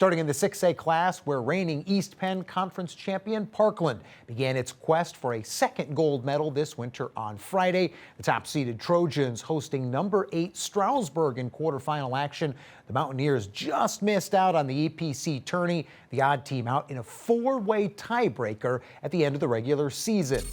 Starting in the 6A class, where reigning East Penn Conference champion Parkland began its quest for a second gold medal this winter on Friday. The top-seeded Trojans hosting number 8 Stroudsburg in quarterfinal action. The Mountaineers just missed out on the EPC tourney, the odd team out in a 4-way tiebreaker at the end of the regular season.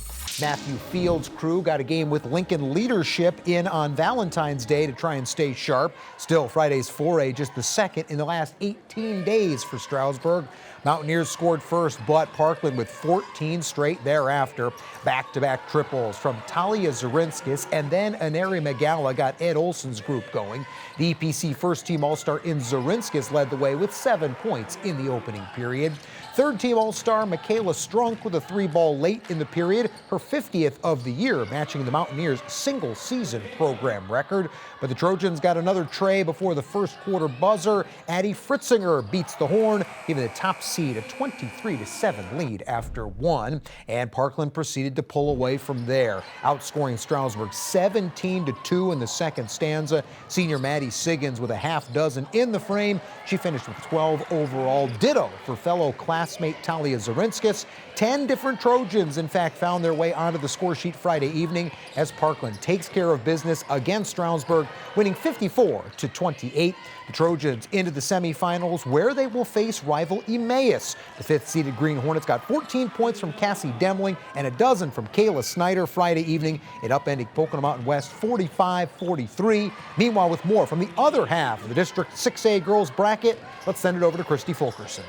Matthew Field's crew got a game with Lincoln Leadership in on Valentine's Day to try and stay sharp. Still, Friday's 4A just the second in the last 18 days for Stroudsburg. Mountaineers scored first, but Parkland with 14 straight thereafter. Back-to-back triples from Talia Zarinskis, and then Aneri Megala got Ed Olson's group going. The EPC first-team All-Star in Zarinskis led the way with 7 points in the opening period. Third-team All-Star Michaela Strunk with a 3-ball late in the period, her 50th of the year, matching the Mountaineers' single-season program record. But the Trojans got another tray before the first quarter buzzer. Addie Fritzinger beats the horn, giving the top seed a 23-7 lead after 1. And Parkland proceeded to pull away from there, outscoring Stroudsburg 17-2 in the second stanza. Senior Maddie Siggins with a half dozen in the frame. She finished with 12 overall. Ditto for fellow classmate Talia Zarinskis. 10 different Trojans, in fact, found their way onto the score sheet Friday evening as Parkland takes care of business against Stroudsburg, winning 54-28. The Trojans into the semifinals, where they will face rival Emmaus. The 5th-seeded Green Hornets got 14 points from Cassie Demling and a dozen from Kayla Snyder Friday evening. It upended Pocono Mountain West 45-43. Meanwhile, with more from the other half of the District 6A girls bracket, let's send it over to Christy Fulkerson.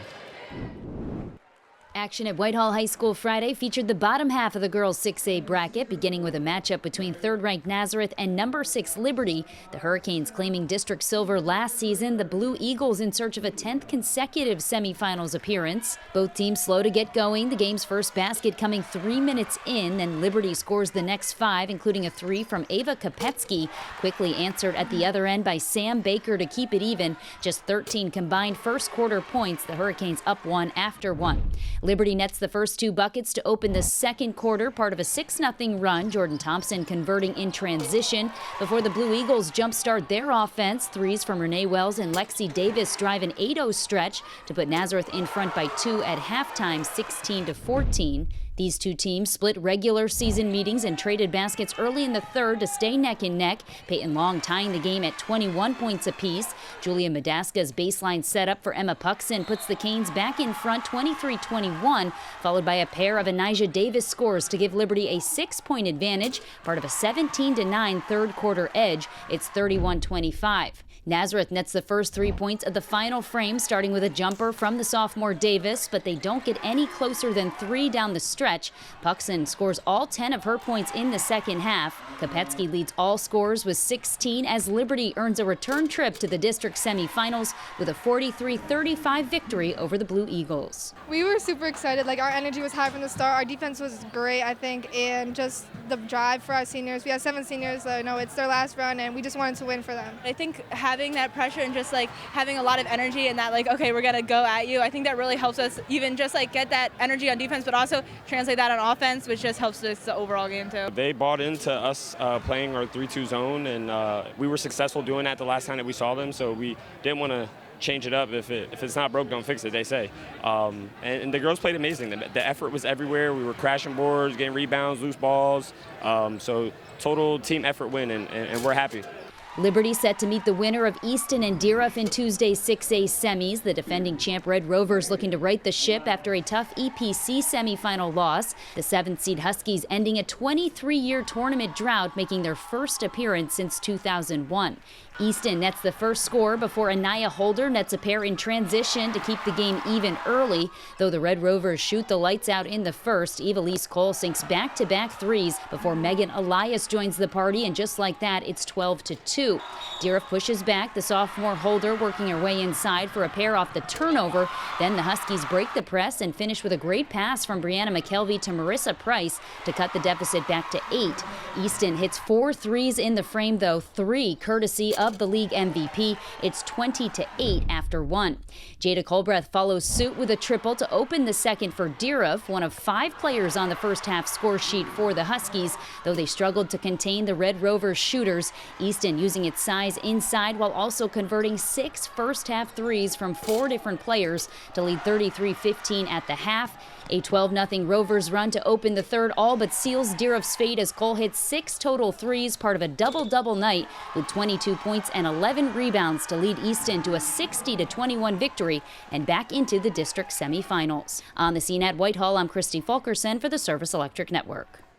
Action at Whitehall High School Friday featured the bottom half of the girls' 6A bracket, beginning with a matchup between third-ranked Nazareth and number 6 Liberty. The Hurricanes claiming district silver last season, the Blue Eagles in search of a 10th consecutive semifinals appearance. Both teams slow to get going, the game's first basket coming 3 minutes in, then Liberty scores the next 5, including a 3 from Ava Kopetsky, quickly answered at the other end by Sam Baker to keep it even. Just 13 combined first quarter points, the Hurricanes up 1 after 1. Liberty nets the first 2 buckets to open the second quarter, part of a 6-0 run. Jordan Thompson converting in transition before the Blue Eagles jumpstart their offense. Threes from Renee Wells and Lexi Davis drive an 8-0 stretch to put Nazareth in front by 2 at halftime, 16-14. These two teams split regular season meetings and traded baskets early in the third to stay neck and neck. Peyton Long tying the game at 21 points apiece. Julia Madaska's baseline setup for Emma Puxon puts the Canes back in front 23-21, followed by a pair of Anijah Davis scores to give Liberty a 6-point advantage, part of a 17-9 third quarter edge. It's 31-25. Nazareth nets the first 3 points of the final frame, starting with a jumper from the sophomore Davis, but they don't get any closer than 3 down the stretch. Puxon scores all 10 of her points in the second half. Kopetsky leads all scorers with 16 as Liberty earns a return trip to the district semifinals with a 43-35 victory over the Blue Eagles. We were super excited. Our energy was high from the start. Our defense was great, I think, and just the drive for our seniors. We have 7 seniors, so it's their last run, and we just wanted to win for them. I think having that pressure and just having a lot of energy and that okay, we're gonna go at you, I think that really helps us even just get that energy on defense, but also translate that on offense, which just helps us the overall game too. They bought into us playing our 3-2 zone, and we were successful doing that the last time that we saw them, so we didn't want to change it up. If it's not broke, don't fix it, they say. And the girls played amazing. The effort was everywhere. We were crashing boards, getting rebounds, loose balls. So total team effort win, and we're happy. Liberty set to meet the winner of Easton and Dieruff in Tuesday's 6A semis. The defending champ Red Rovers looking to right the ship after a tough EPC semifinal loss. The 7th seed Huskies ending a 23-year tournament drought, making their first appearance since 2001. Easton nets the first score before Anaya Holder nets a pair in transition to keep the game even early. Though the Red Rovers shoot the lights out in the first, Evilise Cole sinks back-to-back threes before Megan Elias joins the party, and just like that, it's 12-2. Dieruff pushes back, the sophomore Holder working her way inside for a pair off the turnover. Then the Huskies break the press and finish with a great pass from Brianna McKelvey to Marissa Price to cut the deficit back to 8. Easton hits 4 threes in the frame, though 3 courtesy of the league MVP. It's 20-8 after 1. Jada Colbreth follows suit with a triple to open the second for Dieruff, one of 5 players on the first half score sheet for the Huskies. Though they struggled to contain the Red Rovers shooters, Easton using using its size inside while also converting 6 first-half threes from 4 different players to lead 33-15 at the half. A 12-0 Rovers run to open the third all but seals Dieruff's fate as Cole hits 6 total threes, part of a double-double night with 22 points and 11 rebounds to lead Easton to a 60-21 victory and back into the district semifinals. On the scene at Whitehall, I'm Christy Fulkerson for the Service Electric Network.